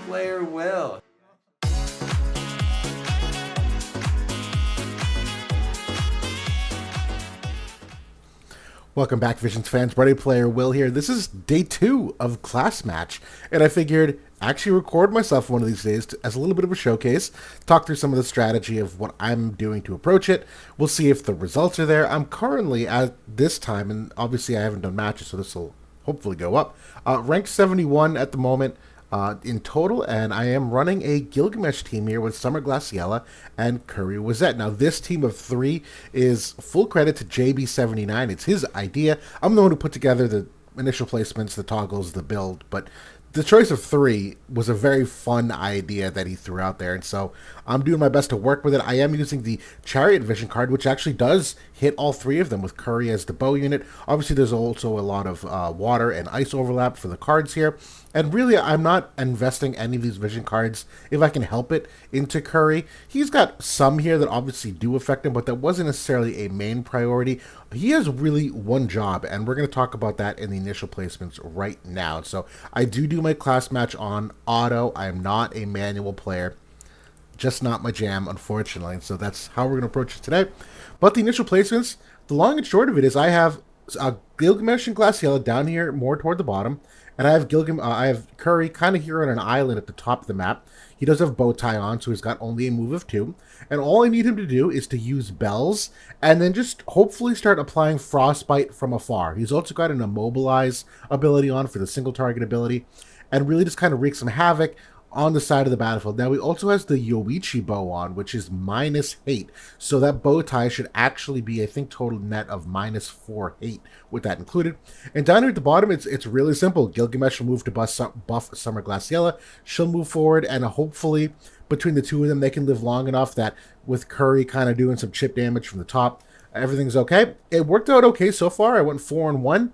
player Will. Welcome back, Visions fans. Ready Player Will here. This is day 2 of Class Match, and I figured actually record myself one of these days as a little bit of a showcase, talk through some of the strategy of what I'm doing to approach it. We'll see if the results are there. I'm currently at this time, and obviously I haven't done matches, so this will hopefully go up. Ranked 71 at the moment in total, and I am running a Gilgamesh team here with Summer Glaciella and Curry Wazette. Now, this team of 3 is full credit to JB79. It's his idea. I'm the one who put together the initial placements, the toggles, the build, but the choice of 3 was a very fun idea that he threw out there, and so I'm doing my best to work with it. I am using the Chariot Vision card, which actually does hit all 3 of them with Curry as the bow unit. Obviously, there's also a lot of water and ice overlap for the cards here, and really, I'm not investing any of these Vision cards, if I can help it, into Curry. He's got some here that obviously do affect him, but that wasn't necessarily a main priority. He has really one job, and we're going to talk about that in the initial placements right now. So I do my class match on auto. I am not a manual player. Just not my jam, unfortunately. So that's how we're going to approach it today. But the initial placements, the long and short of it is I have Gilgamesh and Glaciella down here more toward the bottom. And I have I have Curry kind of here on an island at the top of the map. He does have bow tie on, so he's got only a move of 2. And all I need him to do is to use bells and then just hopefully start applying frostbite from afar. He's also got an immobilize ability on for the single target ability and really just kind of wreak some havoc on the side of the battlefield. Now, he also has the Yoichi bow on, which is minus hate. So that bow tie should actually be, I think, total net of minus 4 hate with that included. And down here at the bottom, it's really simple. Gilgamesh will move to buff Summer Glaciella. She'll move forward, and hopefully between the two of them, they can live long enough that with Curry kind of doing some chip damage from the top, everything's okay. It worked out okay so far. I went 4-1.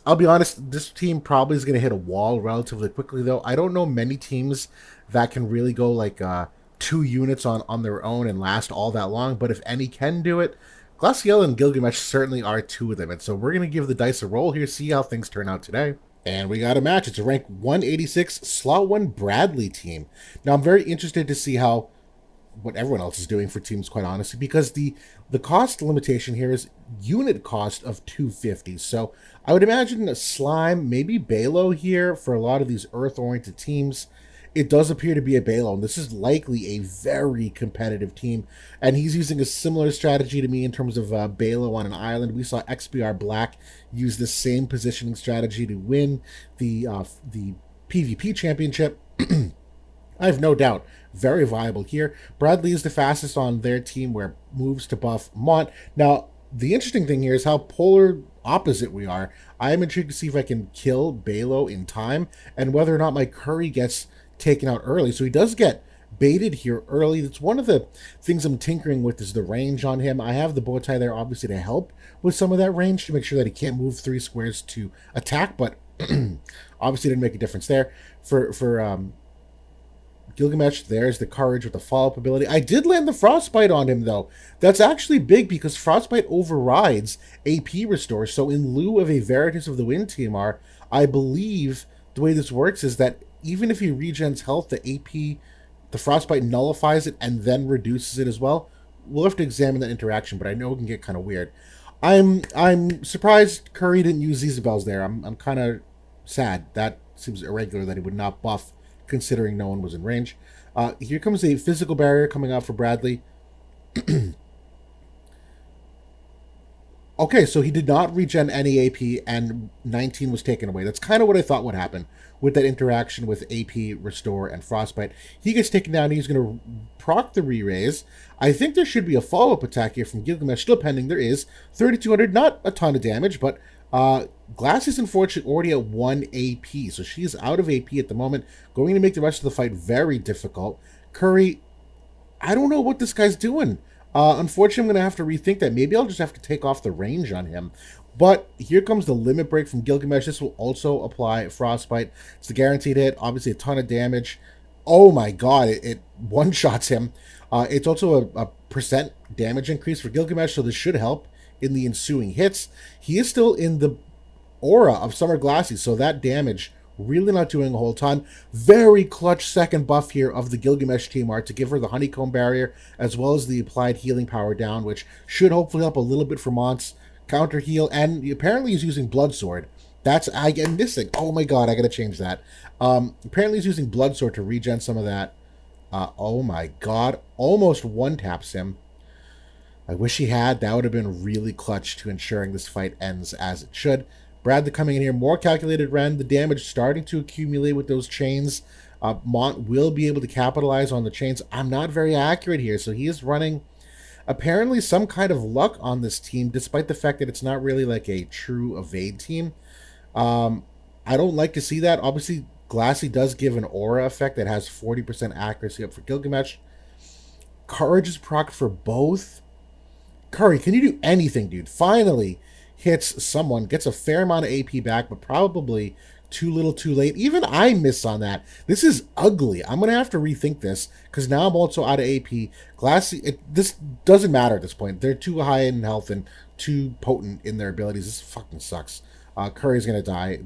I'll be honest, this team probably is going to hit a wall relatively quickly, though. I don't know many teams that can really go like 2 units on their own and last all that long, but if any can do it, Glaciella and Gilgamesh certainly are 2 of them. And so we're going to give the dice a roll here, see how things turn out today. And we got a match. It's a rank 186 slot 1 Bradley team. Now, I'm very interested to see what everyone else is doing for teams, quite honestly, because the cost limitation here is unit cost of 250. So I would imagine a Slime, maybe Balo here for a lot of these Earth-oriented teams. It does appear to be a Balo, and this is likely a very competitive team. And he's using a similar strategy to me in terms of Balo on an island. We saw XBR Black use the same positioning strategy to win the PvP championship. I have no doubt, very viable here. Bradley is the fastest on their team where moves to buff Mont. Now, the interesting thing here is how polar opposite we are. I am intrigued to see if I can kill Balo in time and whether or not my Curry gets taken out early. So he does get baited here early. That's one of the things I'm tinkering with is the range on him. I have the bow tie there obviously to help with some of that range to make sure that he can't move 3 squares to attack, but obviously didn't make a difference there. For Gilgamesh, there's the courage with the follow-up ability. I did land the Frostbite on him, though. That's actually big because Frostbite overrides AP Restore. So in lieu of a Veritas of the Wind TMR, I believe the way this works is that even if he regens health, the Frostbite nullifies it and then reduces it as well. We'll have to examine that interaction, but I know it can get kind of weird. I'm surprised Curry didn't use these bells there. I'm kind of sad. That seems irregular that he would not buff considering no one was in range. Here comes a physical barrier coming out for Bradley. Okay, so he did not regen any AP, and 19 was taken away. That's kind of what I thought would happen with that interaction with AP, Restore, and Frostbite. He gets taken down. He's going to proc the re-raise. I think there should be a follow-up attack here from Gilgamesh. Still pending. There is. 3,200, not a ton of damage, but Glass is unfortunately already at 1 AP, so she's out of AP at the moment, going to make the rest of the fight very difficult. Curry, I don't know what this guy's doing. Unfortunately, I'm going to have to rethink that. Maybe I'll just have to take off the range on him. But here comes the limit break from Gilgamesh. This will also apply Frostbite. It's the guaranteed hit. Obviously, a ton of damage. Oh my god, it one-shots him. It's also a percent damage increase for Gilgamesh, so this should help in the ensuing hits. He is still in the aura of Summer Glassy, so that damage Really not doing a whole ton. Very clutch second buff here of the Gilgamesh team art to give her the honeycomb barrier as well as the applied healing power down, which should hopefully help a little bit for Mont's counter heal. And apparently he's using Blood Sword. That's I get missing. Oh my god, I gotta change that. Apparently he's using Blood Sword to regen some of that. Oh my god, almost one taps him. I wish he had. That would have been really clutch to ensuring this fight ends as it should. Bradley coming in here, more calculated Ren. The damage starting to accumulate with those chains. Mont will be able to capitalize on the chains. I'm not very accurate here, so he is running apparently some kind of luck on this team, despite the fact that it's not really like a true evade team. I don't like to see that. Obviously, Glassy does give an aura effect that has 40% accuracy up for Gilgamesh. Courage is proc for both. Curry, can you do anything, dude? Finally hits someone, gets a fair amount of AP back, but probably too little too late. Even I miss on that. This is ugly. I'm going to have to rethink this because now I'm also out of AP. Glassy, this doesn't matter at this point. They're too high in health and too potent in their abilities. This fucking sucks. Curry's going to die.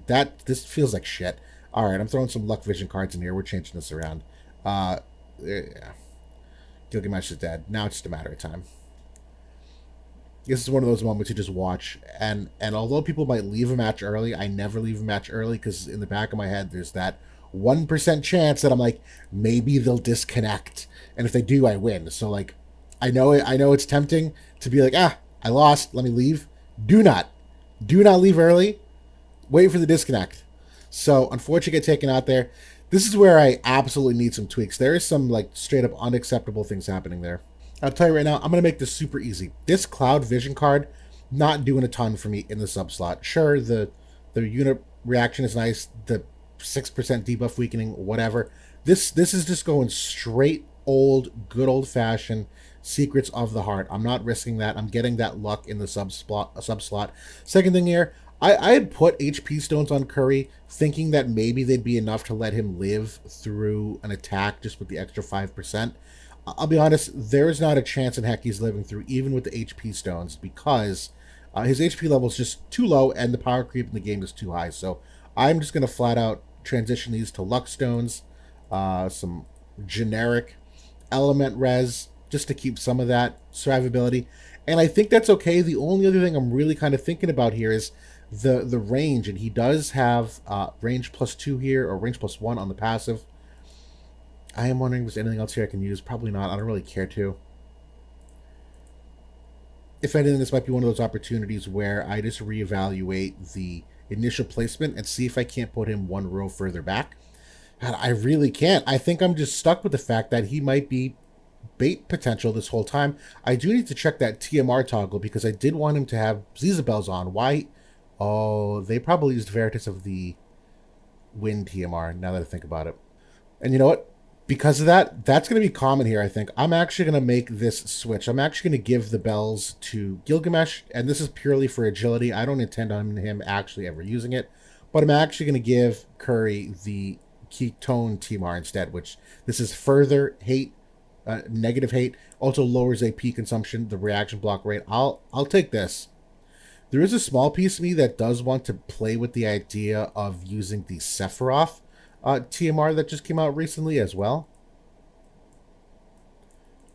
This feels like shit. All right, I'm throwing some luck vision cards in here. We're changing this around. Yeah. Gilgamesh is dead. Now it's just a matter of time. This is one of those moments you just watch, and although people might leave a match early, I never leave a match early because in the back of my head there's that 1% chance that I'm like, maybe they'll disconnect, and if they do, I win. So like, I know it's tempting to be like, I lost, let me leave. Do not leave early. Wait for the disconnect. So unfortunately, get taken out there. This is where I absolutely need some tweaks. There is some like straight up unacceptable things happening there. I'll tell you right now, I'm going to make this super easy. This Cloud Vision card, not doing a ton for me in the sub slot. Sure, the unit reaction is nice, the 6% debuff weakening, whatever. This is just going straight old, good old-fashioned Secrets of the Heart. I'm not risking that. I'm getting that luck in the sub slot. Second thing here, I had put HP stones on Curry, thinking that maybe they'd be enough to let him live through an attack just with the extra 5%. I'll be honest, there's not a chance in heck he's living through, even with the HP stones, because his HP level is just too low and the power creep in the game is too high. So I'm just going to flat out transition these to luck stones, some generic element res, just to keep some of that survivability. And I think that's okay. The only other thing I'm really kind of thinking about here is the range, and he does have range +2 here, or range +1 on the passive. I am wondering if there's anything else here I can use. Probably not. I don't really care to. If anything, this might be one of those opportunities where I just reevaluate the initial placement and see if I can't put him one row further back. And I really can't. I think I'm just stuck with the fact that he might be bait potential this whole time. I do need to check that TMR toggle because I did want him to have Zizabels on. Why? Oh, they probably used Veritas of the Wind TMR, now that I think about it. And you know what? Because of that, that's going to be common here, I think. I'm actually going to make this switch. I'm actually going to give the bells to Gilgamesh, and this is purely for agility. I don't intend on him actually ever using it, but I'm actually going to give Curry the Ketone TMR instead, which this is further hate, negative hate, also lowers AP consumption, the reaction block rate. I'll take this. There is a small piece of me that does want to play with the idea of using the Sephiroth TMR that just came out recently as well,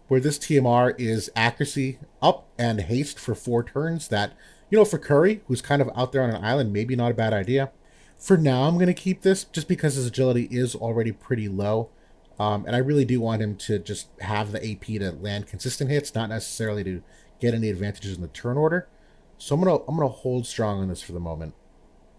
where this TMR is accuracy up and haste for 4 turns. That, you know, for Curry, who's kind of out there on an island, maybe not a bad idea. For now, I'm going to keep this just because his agility is already pretty low, and I really do want him to just have the AP to land consistent hits, not necessarily to get any advantages in the turn order. So I'm gonna hold strong on this for the moment.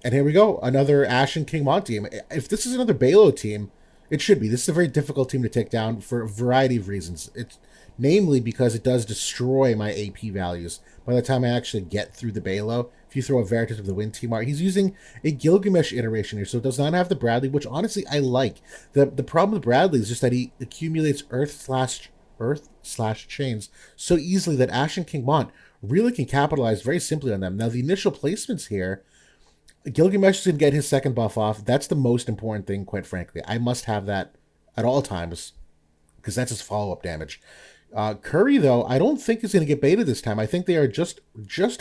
And here we go, another Ashen King Mont team. If this is another Balo team, it should be. This is a very difficult team to take down for a variety of reasons. It's namely because it does destroy my AP values by the time I actually get through the Balo. If you throw a Veritas of the Wind TMR, he's using a Gilgamesh iteration here, so it does not have the Bradley, which honestly I like. The problem with Bradley is just that he accumulates Earth slash chains so easily that Ashen King Mont really can capitalize very simply on them. Now the initial placements here, Gilgamesh is going to get his second buff off. That's the most important thing, quite frankly. I must have that at all times because that's his follow-up damage. Curry, though, I don't think is going to get baited this time. I think they are just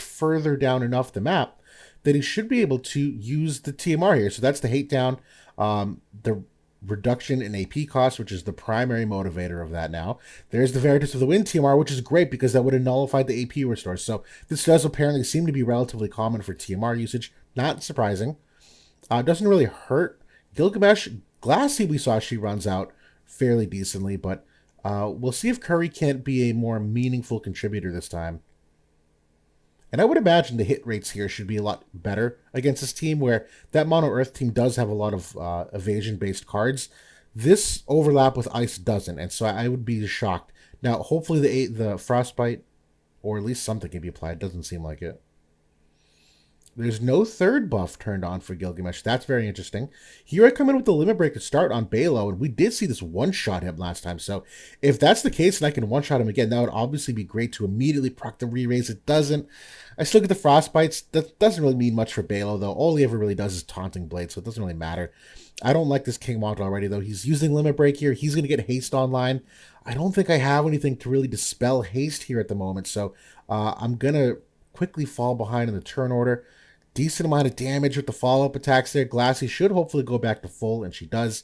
further down enough the map that he should be able to use the TMR here. So that's the hate down, the reduction in AP cost, which is the primary motivator of that now. There's the Veritas of the Wind TMR, which is great because that would have nullified the AP restore. So this does apparently seem to be relatively common for TMR usage. Not surprising. Doesn't really hurt. Gilgamesh, Glassy, we saw she runs out fairly decently, but we'll see if Curry can't be a more meaningful contributor this time. And I would imagine the hit rates here should be a lot better against this team, where that Mono Earth team does have a lot of evasion-based cards. This overlap with Ice doesn't, and so I would be shocked. Now, hopefully the Frostbite, or at least something can be applied. Doesn't seem like it. There's no third buff turned on for Gilgamesh. That's very interesting. Here I come in with the Limit Break to start on Balo, and we did see this one-shot him last time. So if that's the case and I can one-shot him again, that would obviously be great to immediately proc the re-raise. It doesn't. I still get the Frostbites. That doesn't really mean much for Balo, though. All he ever really does is Taunting Blade, so it doesn't really matter. I don't like this King Mont already, though. He's using Limit Break here. He's going to get Haste online. I don't think I have anything to really dispel Haste here at the moment, so I'm going to quickly fall behind in the turn order. Decent amount of damage with the follow-up attacks there. Glassy should hopefully go back to full, and she does.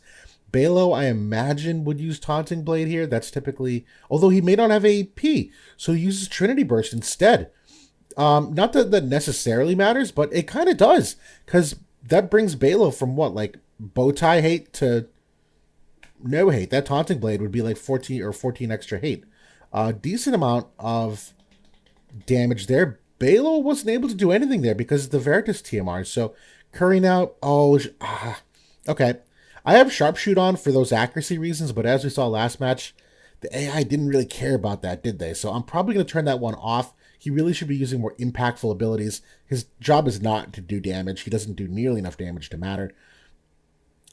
Balo, I imagine, would use Taunting Blade here. That's typically... Although he may not have AP, so he uses Trinity Burst instead. Not that that necessarily matters, but it kind of does. Because that brings Balo from what? Like, Bowtie hate to no hate. That Taunting Blade would be like 14 or 14 extra hate. Decent amount of damage there. Balo wasn't able to do anything there because of the Veritas TMR. So Curry now, okay. I have Sharpshoot on for those accuracy reasons, but as we saw last match, the AI didn't really care about that, did they? So I'm probably going to turn that one off. He really should be using more impactful abilities. His job is not to do damage. He doesn't do nearly enough damage to matter.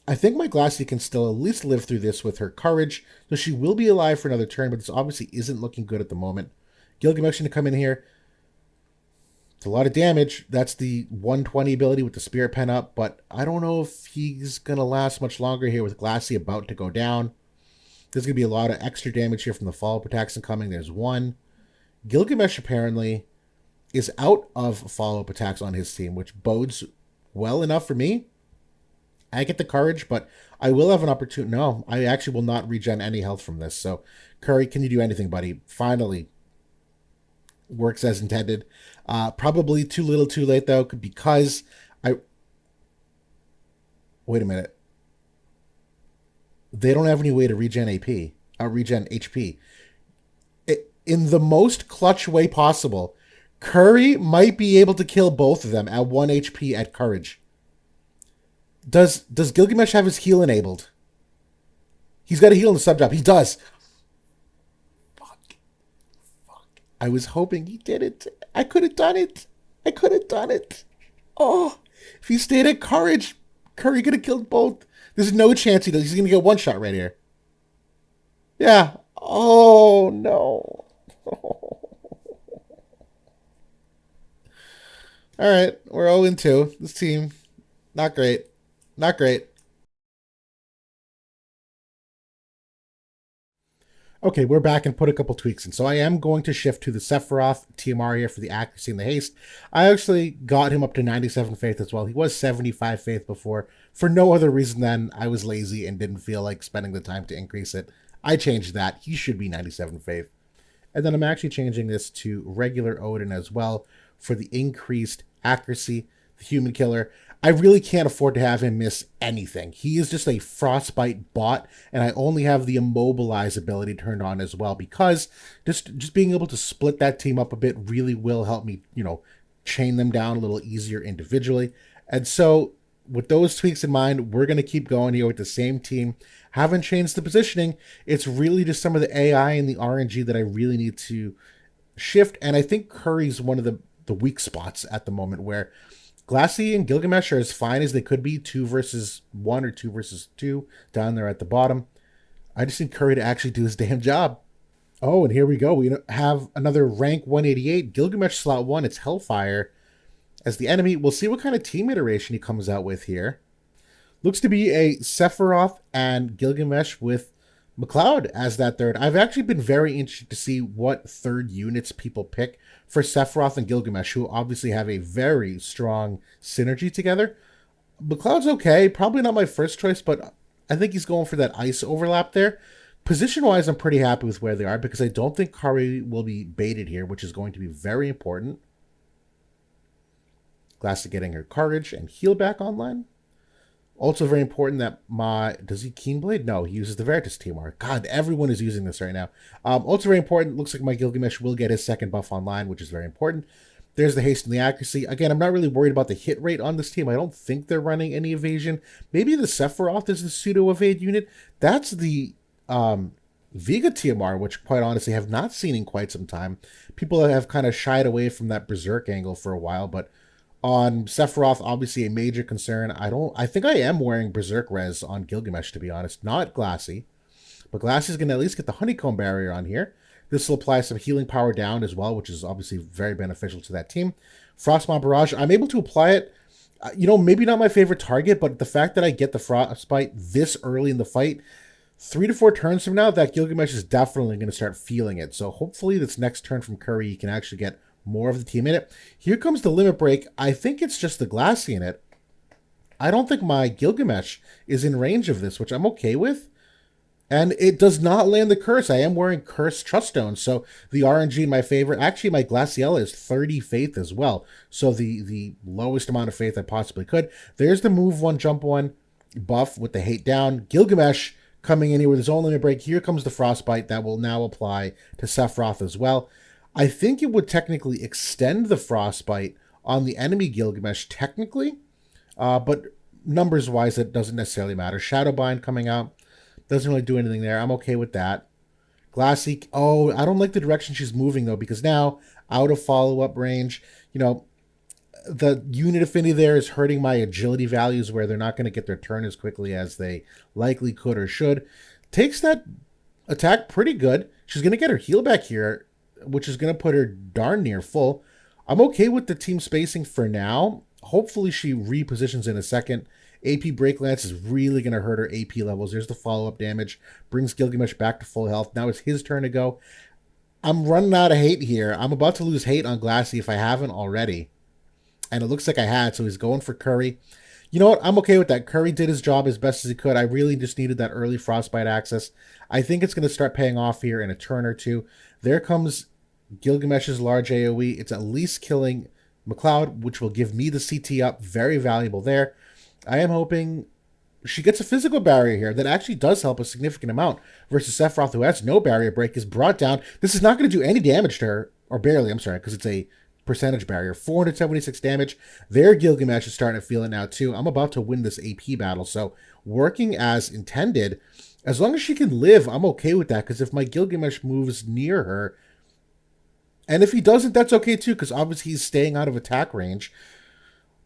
I think my Glassy can still at least live through this with her courage, so she will be alive for another turn, but this obviously isn't looking good at the moment. Gilgamesh going to come in here. It's a lot of damage. That's the 120 ability with the Spirit Pen up, but I don't know if he's going to last much longer here with Glassy about to go down. There's going to be a lot of extra damage here from the follow-up attacks incoming. There's one. Gilgamesh apparently is out of follow-up attacks on his team, which bodes well enough for me. I get the courage, but I will have an opportunity. No, I actually will not regen any health from this. So, Curry, can you do anything, buddy? Finally. Works as intended. Probably too little too late, though, because I... Wait a minute. They don't have any way to regen AP. Regen HP. In the most clutch way possible, Curry might be able to kill both of them at 1 HP at courage. Does Gilgamesh have his heal enabled? He's got a heal in the sub job. He does. I was hoping he did it. I could have done it. I could have done it. Oh, if he stayed at courage, Curry could have killed both. There's no chance he does. He's going to get one shot right here. Yeah. Oh, no. All right. We're 0-2. This team, not great. Not great. Okay, we're back and put a couple tweaks in. So I am going to shift to the Sephiroth TMR here for the accuracy and the haste. I actually got him up to 97 faith as well. He was 75 faith before for no other reason than I was lazy and didn't feel like spending the time to increase it. I changed that. He should be 97 faith. And then I'm actually changing this to regular Odin as well for the increased accuracy, the human killer. I really can't afford to have him miss anything. He is just a frostbite bot, and I only have the immobilize ability turned on as well because just being able to split that team up a bit really will help me, chain them down a little easier individually. And so with those tweaks in mind, we're going to keep going here with the same team. Haven't changed the positioning. It's really just some of the AI and the RNG that I really need to shift. And I think Curry's one of the weak spots at the moment where Glassy and Gilgamesh are as fine as they could be, 2 versus 1 or 2 versus 2 down there at the bottom. I just need Curry to actually do his damn job. Oh, and here we go. We have another rank 188. Gilgamesh slot 1. It's Hellfire as the enemy. We'll see what kind of team iteration he comes out with here. Looks to be a Sephiroth and Gilgamesh with McLeod as that third. I've actually been very interested to see what third units people pick for Sephiroth and Gilgamesh, who obviously have a very strong synergy together. McLeod's okay. Probably not my first choice, but I think he's going for that ice overlap there. Position-wise, I'm pretty happy with where they are because I don't think Kari will be baited here, which is going to be very important. Glassy getting her courage and heal back online. Also very important that does he Keenblade? No, he uses the Veritas Timar. God, everyone is using this right now. Also very important, looks like my Gilgamesh will get his second buff online, which is very important. There's the haste and the accuracy. Again, I'm not really worried about the hit rate on this team. I don't think they're running any evasion. Maybe the Sephiroth is the pseudo-evade unit. That's the Vega TMR, which quite honestly have not seen in quite some time. People have kind of shied away from that Berserk angle for a while, but on Sephiroth, obviously a major concern. I think I am wearing Berserk Res on Gilgamesh, to be honest. Not Glassy. But Glassy's going to at least get the Honeycomb Barrier on here. This will apply some healing power down as well, which is obviously very beneficial to that team. Frostmont Barrage, I'm able to apply it. Maybe not my favorite target, but the fact that I get the Frostbite this early in the fight, 3 to 4 turns from now, that Gilgamesh is definitely going to start feeling it. So hopefully this next turn from Curry, he can actually get more of the team in it. Here comes the limit break. I think it's just the Glassy in it. I don't think my Gilgamesh is in range of this, which I'm okay with. And it does not land the curse. I am wearing Curse Trust Stones, so the RNG in my favor. Actually, my Glaciella is 30 faith as well, so the lowest amount of faith I possibly could. There's the move 1, jump 1 buff with the hate down. Gilgamesh coming in here with his own limit break. Here comes the Frostbite that will now apply to Sephiroth as well. I think it would technically extend the Frostbite on the enemy Gilgamesh, technically. But numbers-wise, it doesn't necessarily matter. Shadowbind coming out. Doesn't really do anything there. I'm okay with that. Glassy. Oh, I don't like the direction she's moving, though, because now, out of follow-up range, the unit affinity there is hurting my agility values where they're not going to get their turn as quickly as they likely could or should. Takes that attack pretty good. She's going to get her heal back here, which is going to put her darn near full. I'm okay with the team spacing for now. Hopefully she repositions in a second. AP Break Lance is really going to hurt her AP levels. There's the follow-up damage. Brings Gilgamesh back to full health. Now it's his turn to go. I'm running out of hate here. I'm about to lose hate on Glassy if I haven't already. And it looks like I had, so he's going for Curry. You know what? I'm okay with that. Curry did his job as best as he could. I really just needed that early Frostbite access. I think it's going to start paying off here in a turn or two. There comes Gilgamesh's large AoE. It's at least killing McLeod, which will give me the CT up. Very valuable there. I am hoping she gets a physical barrier here that actually does help a significant amount versus Sephiroth, who has no barrier break, is brought down. This is not going to do any damage to her, or barely, I'm sorry, because it's a percentage barrier. 476 damage. Their Gilgamesh is starting to feel it now, too. I'm about to win this AP battle, so working as intended, as long as she can live, I'm okay with that, because if my Gilgamesh moves near her, and if he doesn't, that's okay, too, because obviously he's staying out of attack range.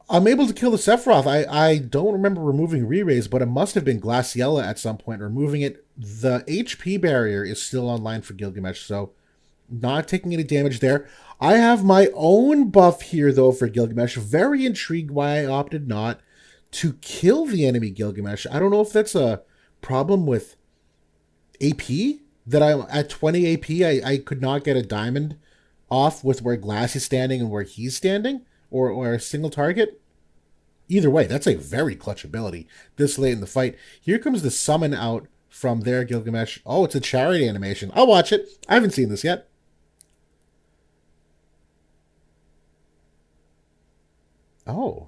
I'm able to kill the Sephiroth. I don't remember removing re-raise, but it must have been Glaciella at some point removing it. The HP barrier is still online for Gilgamesh, so not taking any damage there. I have my own buff here, though, for Gilgamesh. Very intrigued why I opted not to kill the enemy Gilgamesh. I don't know if that's a problem with AP, that I'm at 20 AP, I could not get a diamond off with where Glass is standing and where he's standing, or a single target. Either way, that's a very clutch ability this late in the fight. Here comes the summon out from their Gilgamesh. Oh, it's a charity animation. I'll watch it. I haven't seen this yet. Oh.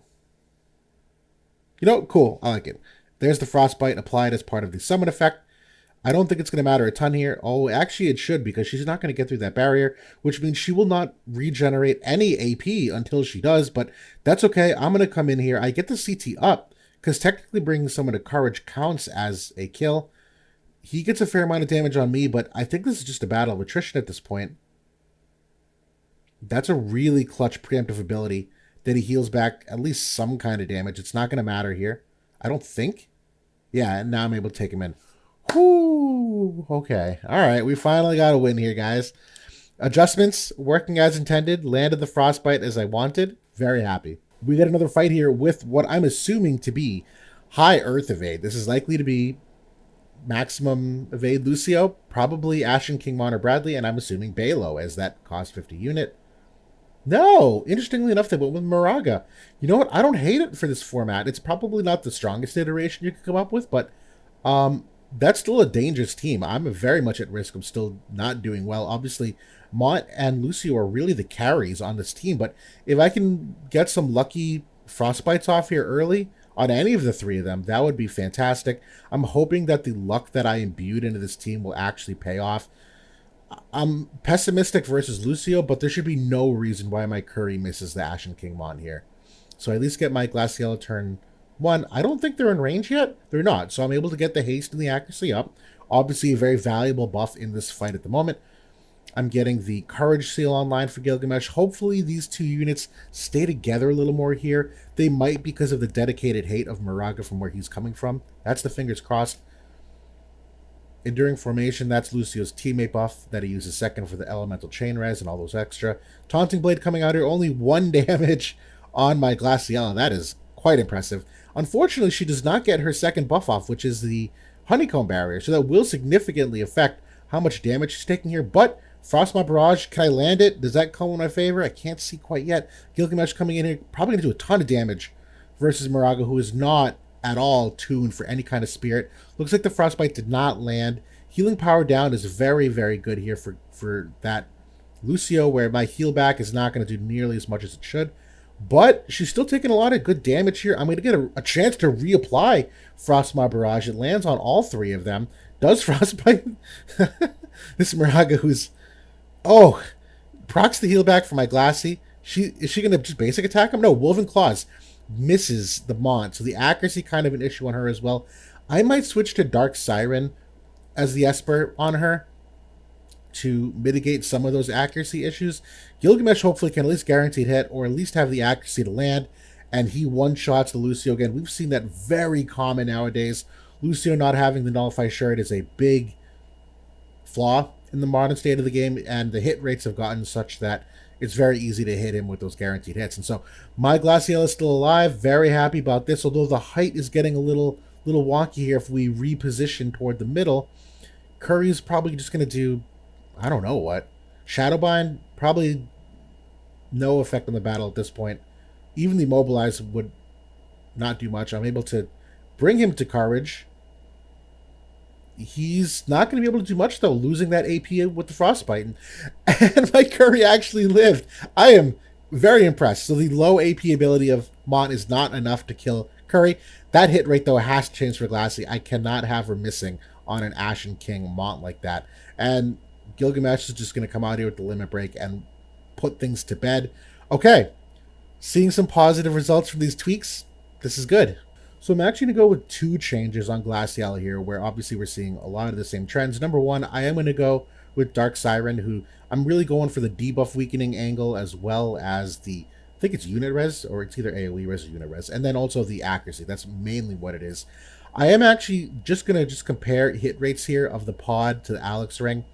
Cool. I like it. There's the Frostbite applied as part of the summon effect. I don't think it's going to matter a ton here. Oh, actually it should, because she's not going to get through that barrier, which means she will not regenerate any AP until she does, but that's okay. I'm going to come in here. I get the CT up, because technically bringing someone to courage counts as a kill. He gets a fair amount of damage on me, but I think this is just a battle of attrition at this point. That's a really clutch preemptive ability that he heals back at least some kind of damage. It's not going to matter here, I don't think. Yeah, and now I'm able to take him in. Whoo! Okay. All right. We finally got a win here, guys. Adjustments working as intended. Landed the Frostbite as I wanted. Very happy. We get another fight here with what I'm assuming to be high Earth Evade. This is likely to be maximum evade Lucio, probably Ashen King Mon or Bradley, and I'm assuming Balo as that cost 50 unit. No, interestingly enough, they went with Moraga. You know what? I don't hate it for this format. It's probably not the strongest iteration you could come up with, but that's still a dangerous team. I'm very much at risk of still not doing well. Obviously, Mont and Lucio are really the carries on this team, but if I can get some lucky frostbites off here early on any of the three of them, that would be fantastic. I'm hoping that the luck that I imbued into this team will actually pay off. I'm pessimistic versus Lucio, but there should be no reason why my Curry misses the Ashen King Mon here. So I at least get my Glaciella turn 1. I don't think they're in range yet. They're not. So I'm able to get the haste and the accuracy up. Obviously a very valuable buff in this fight at the moment. I'm getting the Courage Seal online for Gilgamesh. Hopefully these two units stay together a little more here. They might because of the dedicated hate of Moraga from where he's coming from. That's the fingers crossed. Enduring Formation, that's Lucio's teammate buff that he uses second for the Elemental Chain Res and all those extra. Taunting Blade coming out here, only 1 damage on my Glaciella. That is quite impressive. Unfortunately, she does not get her second buff off, which is the Honeycomb Barrier, so that will significantly affect how much damage she's taking here. But Frostmoth Barrage, can I land it? Does that come in my favor? I can't see quite yet. Gilgamesh coming in here, probably going to do a ton of damage versus Moraga, who is not at all tuned for any kind of spirit. Looks like the Frostbite did not land. Healing power down is very, very good here for that Lucio, where my heal back is not going to do nearly as much as it should. But she's still taking a lot of good damage here. I'm going to get a chance to reapply Frostmoth Barrage. It lands on all 3 of them. Does Frostbite? This Moraga who's... Oh, procs the heal back for my Glassy. Is she going to just basic attack him? No, Woven Claws misses the Mont, so the accuracy kind of an issue on her as well. I might switch to Dark Siren as the Esper on her to mitigate some of those accuracy issues. Gilgamesh hopefully can at least guaranteed hit or at least have the accuracy to land, and he one-shots the Lucio again. We've seen that very common nowadays. Lucio not having the Nullify Shirt is a big flaw in the modern state of the game, and the hit rates have gotten such that it's very easy to hit him with those guaranteed hits. And so my Glaciella is still alive. Very happy about this, although the height is getting a little wonky here. If we reposition toward the middle, Curry's probably just going to do, I don't know what. Shadowbind, probably no effect on the battle at this point. Even the Mobilize would not do much. I'm able to bring him to Courage. He's not going to be able to do much, though, losing that AP with the Frostbite. And my Curry actually lived. I am very impressed. So the low AP ability of Mont is not enough to kill Curry. That hit rate, though, has to change for Glassy. I cannot have her missing on an Ashen King Mont like that. And Gilgamesh is just going to come out here with the limit break and put things to bed. Okay, seeing some positive results from these tweaks. This is good. So I'm actually going to go with 2 changes on Glaciella here, where obviously we're seeing a lot of the same trends. Number 1, I am going to go with Dark Siren, who I'm really going for the debuff weakening angle as well as the, I think it's unit res, or it's either AoE res or unit res, and then also the accuracy. That's mainly what it is. I am actually just going to compare hit rates here of the pod to the Alex Ring.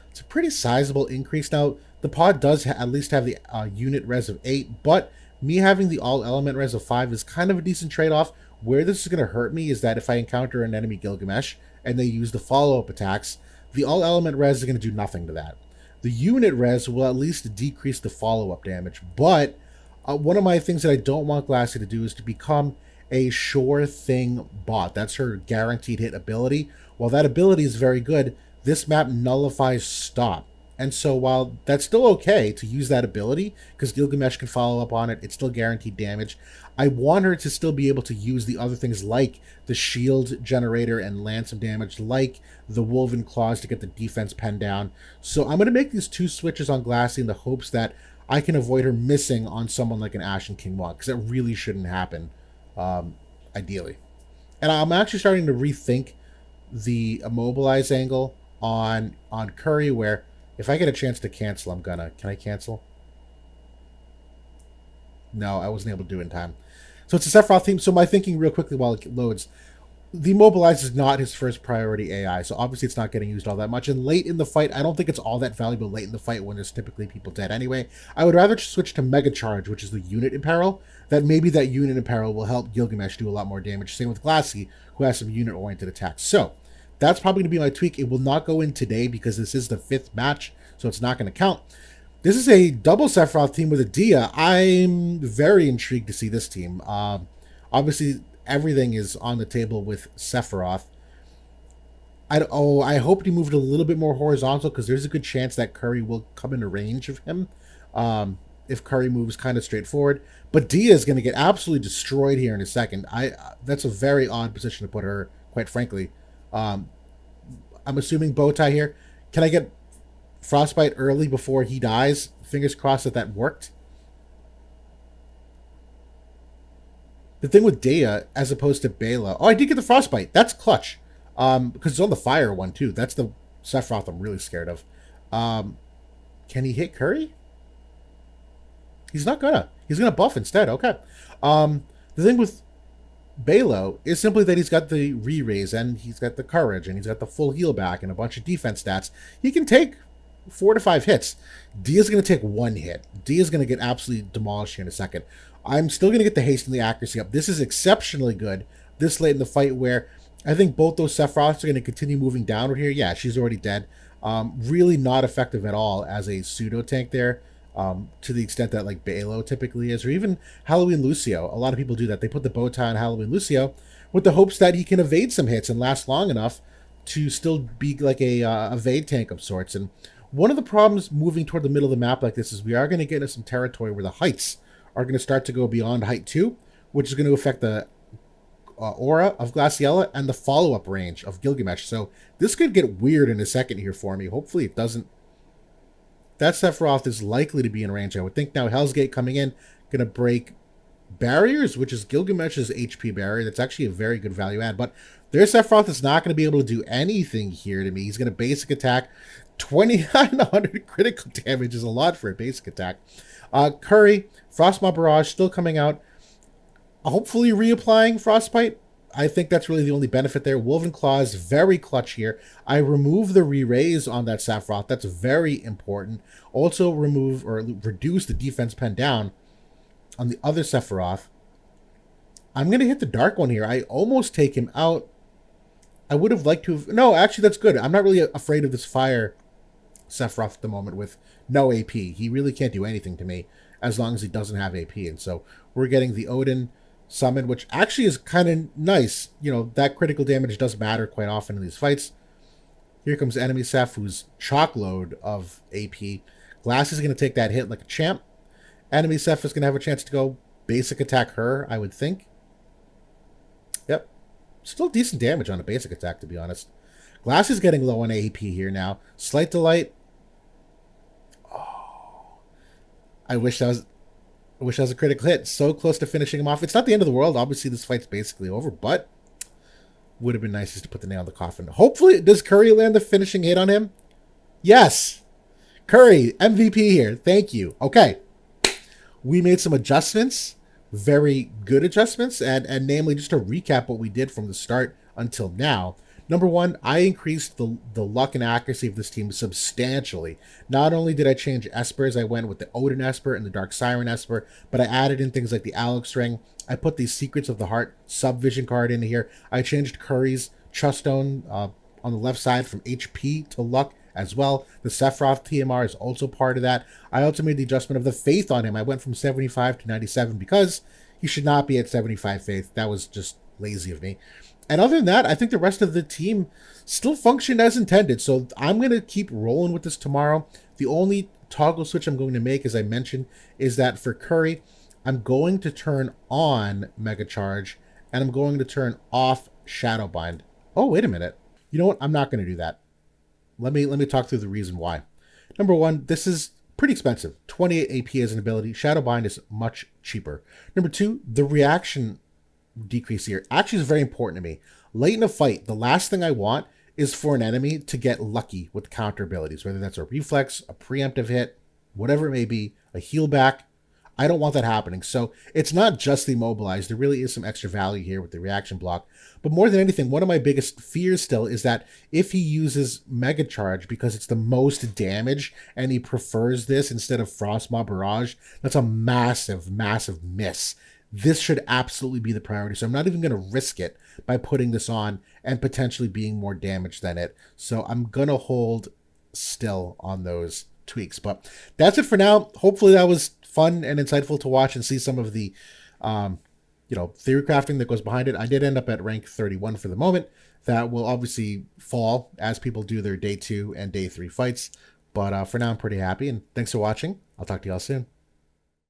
It's a pretty sizable increase. Now, the pod does at least have the unit res of 8, but me having the all element res of 5 is kind of a decent trade-off. Where this is going to hurt me is that if I encounter an enemy Gilgamesh and they use the follow-up attacks, the all-element res is going to do nothing to that. The unit res will at least decrease the follow-up damage, but one of my things that I don't want Glassy to do is to become a sure thing bot. That's her guaranteed hit ability. While that ability is very good, this map nullifies stop. And so while that's still okay to use that ability, because Gilgamesh can follow up on it, it's still guaranteed damage, I want her to still be able to use the other things like the shield generator and land some damage, like the Woven Claws to get the defense pen down. So I'm going to make these 2 switches on Glassy in the hopes that I can avoid her missing on someone like an Ashen King Mont, because that really shouldn't happen, ideally. And I'm actually starting to rethink the immobilize angle on Curry, where if I get a chance to cancel, I'm gonna. Can I cancel? No, I wasn't able to do it in time. So it's a Sephiroth theme. So my thinking real quickly while it loads. The Mobilize is not his first priority AI, so obviously it's not getting used all that much. And late in the fight, I don't think it's all that valuable late in the fight when there's typically people dead anyway. I would rather switch to Mega Charge, which is the unit in peril. That maybe that unit in peril will help Gilgamesh do a lot more damage. Same with Glassy, who has some unit-oriented attacks. So That's probably going to be my tweak. It will not go in today because this is the 5th match, so it's not going to count. This is a double Sephiroth team with a Dia. I'm very intrigued to see this team. Obviously, everything is on the table with Sephiroth. I hope he moved a little bit more horizontal because there's a good chance that Curry will come into range of him if Curry moves kind of straightforward. But Dia is going to get absolutely destroyed here in a second. That's a very odd position to put her, quite frankly. I'm assuming bow tie here. Can I get Frostbite early before he dies? Fingers crossed that worked. The thing with Dea, as opposed to Bela... Oh, I did get the Frostbite. That's clutch. Because it's on the fire one, too. That's the Sephiroth I'm really scared of. Can he hit Curry? He's not gonna. He's gonna buff instead. Okay. The thing with Balo is simply that he's got the re-raise and he's got the courage and he's got the full heal back and a bunch of defense stats. He can take 4 to 5 hits. Dia's going to take 1 hit. Dia's going to get absolutely demolished here in a second. I'm still going to get the haste and the accuracy up. This is exceptionally good this late in the fight where I think both those Sephiroths are going to continue moving downward here. Yeah, she's already dead. Really not effective at all as a pseudo tank there. To the extent that like Balo typically is, or even Halloween Lucio. A lot of people do that. They put the bow tie on Halloween Lucio with the hopes that he can evade some hits and last long enough to still be like a evade tank of sorts. And one of the problems moving toward the middle of the map like this is we are going to get into some territory where the heights are going to start to go beyond height 2, which is going to affect the aura of Glaciella and the follow-up range of Gilgamesh. So this could get weird in a second here for me. Hopefully it doesn't. That Sephiroth is likely to be in range. I would think now Hell's Gate coming in, going to break barriers, which is Gilgamesh's HP barrier. That's actually a very good value add. But their Sephiroth is not going to be able to do anything here to me. He's going to basic attack. 2,900 critical damage is a lot for a basic attack. Curry, Frostmob Barrage still coming out. Hopefully reapplying Frostbite. I think that's really the only benefit there. Woven Claws, very clutch here. I remove the re-raise on that Sephiroth. That's very important. Also remove or reduce the defense pen down on the other Sephiroth. I'm going to hit the dark one here. I almost take him out. I would have liked to have... No, actually, that's good. I'm not really afraid of this fire Sephiroth at the moment with no AP. He really can't do anything to me as long as he doesn't have AP. And so we're getting the Odin summon, which actually is kind of nice. You know, that critical damage does matter quite often in these fights. Here comes enemy Seph, who's chock load of AP. Glass is going to take that hit like a champ. Enemy Seph is going to have a chance to go basic attack her, I would think. Yep. Still decent damage on a basic attack, to be honest. Glass is getting low on AP here now. Slight Delight. Oh. I wish that was a critical hit. So close to finishing him off. It's not the end of the world. Obviously, this fight's basically over, but would have been nice just to put the nail in the coffin. Hopefully, does Curry land the finishing hit on him? Yes. Curry, MVP here. Thank you. Okay. We made some adjustments. Very good adjustments. And namely, just to recap what we did from the start until now. Number one, I increased the luck and accuracy of this team substantially. Not only did I change Espers, I went with the Odin Esper and the Dark Siren Esper, but I added in things like the Alex Ring. I put the Secrets of the Heart Subvision card in here. I changed Curry's Truststone on the left side from HP to luck as well. The Sephiroth TMR is also part of that. I also made the adjustment of the faith on him. I went from 75 to 97 because he should not be at 75 faith. That was just lazy of me. And other than that, I think the rest of the team still functioned as intended. So I'm going to keep rolling with this tomorrow. The only toggle switch I'm going to make, as I mentioned, is that for Curry, I'm going to turn on Mega Charge and I'm going to turn off Shadowbind. Oh, wait a minute. You know what? I'm not going to do that. Let me talk through the reason why. Number one, this is pretty expensive. 28 AP as an ability. Shadowbind is much cheaper. Number two, the reaction decrease here actually is very important to me. Late in a fight, the last thing I want is for an enemy to get lucky with counter abilities, whether that's a reflex, a preemptive hit, whatever it may be, a heal back. I don't want that happening. So it's not just the immobilized. There really is some extra value here with the reaction block. But more than anything, one of my biggest fears still is that if he uses Mega Charge because it's the most damage and he prefers this instead of Frostmob Barrage, that's a massive, massive miss. this should absolutely be the priority. So I'm not even going to risk it by putting this on and potentially being more damaged than it. So I'm going to hold still on those tweaks. But that's it for now. Hopefully that was fun and insightful to watch and see some of the theory crafting that goes behind it. I did end up at rank 31 for the moment. That will obviously fall as people do their day 2 and day 3 fights. But for now, I'm pretty happy. And thanks for watching. I'll talk to y'all soon.